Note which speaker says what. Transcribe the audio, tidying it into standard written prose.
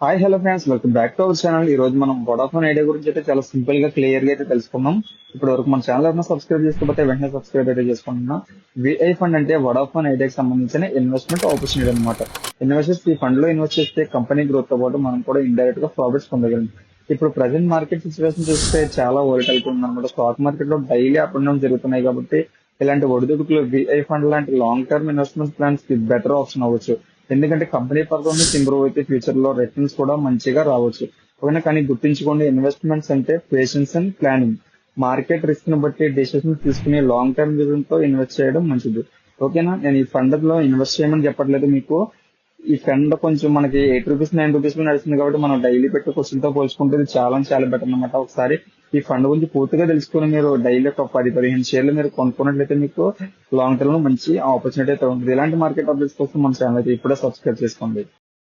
Speaker 1: Hi hello friends, welcome back to our channel. ఈ రోజు మనం వోడాఫోన్ ఐడియా గురించి అయితే చాలా సింపుల్ గా క్లియర్ గా అయితే తెలుసుకున్నాం. ఇప్పటి వరకు మన ఛానల్ ఎవరైనా సబ్స్క్రైబ్ చేసుకోకపోతే వెంటనే సబ్స్క్రైబ్ అయితే చేసుకుంటున్నా. విఐ ఫండ్ అంటే వోడాఫోన్ ఐడియాకి సంబంధించిన ఇన్వెస్ట్మెంట్ ఆపర్చునిటీ అనమాట. ఇన్వెస్టర్స్ ఈ ఫండ్ లో ఇన్వెస్ట్ చేస్తే కంపెనీ గ్రోత్ తో పాటు మనం కూడా ఇండైరెక్ట్ గా ప్రాఫిట్స్ పొందగలం. ఇప్పుడు ప్రజెంట్ మార్కెట్ సిచ్యువేషన్ చూస్తే చాలా వోలటైలిటీ ఉందన్నమాట. స్టాక్ మార్కెట్ లో డైలీ అప్ అండ్ డౌన్ జరుగుతున్నాయి కాబట్టి ఇలాంటి ఒడిదుడుకులు విఐ ఫండ్ లాంటి లాంగ్ టర్మ్ ఇన్వెస్ట్మెంట్ ప్లాన్స్ కి బెటర్ ఆప్షన్ అవ్వచ్చు. ఎందుకంటే కంపెనీ పర్ఫార్మెన్స్ ఇంప్రూవ్ అయితే ఫ్యూచర్ లో రిటర్న్స్ కూడా మంచిగా రావచ్చు. ఓకేనా, కానీ గుర్తుంచుకోండి, ఇన్వెస్ట్మెంట్స్ అంటే patience and planning. Market risk ని బట్టి డెసిషన్ తీసుకుని లాంగ్ టర్మ్ విజన్ తో ఇన్వెస్ట్ చేయడం మంచిది. ఓకేనా, నేను ఈ ఫండ్ లో ఇన్వెస్ట్ చేయమని చెప్పట్లేదు మీకు. ఈ ఫండ్ కొంచెం మనకి ₹8 ₹9 నడుస్తుంది కాబట్టి మనం డైలీ పెట్టే క్వశ్చన్ తో పోల్చుకుంటే ఇది చాలా బెటర్ అనమాట. ఒకసారి ఈ ఫండ్ గురించి పూర్తిగా తెలుసుకుని మీరు డైలీ ఒక 10-15 షేర్లు మీరు కొనుక్కున్నట్లయితే మీకు లాంగ్ టర్మ్ లో మంచి ఆపర్చునిటీ అయితే ఉంటుంది. ఇలాంటి మార్కెట్ అప్డేట్స్ కోసం మన ఛానల్ అయితే ఇప్పుడే సబ్స్క్రైబ్ చేసుకోండి.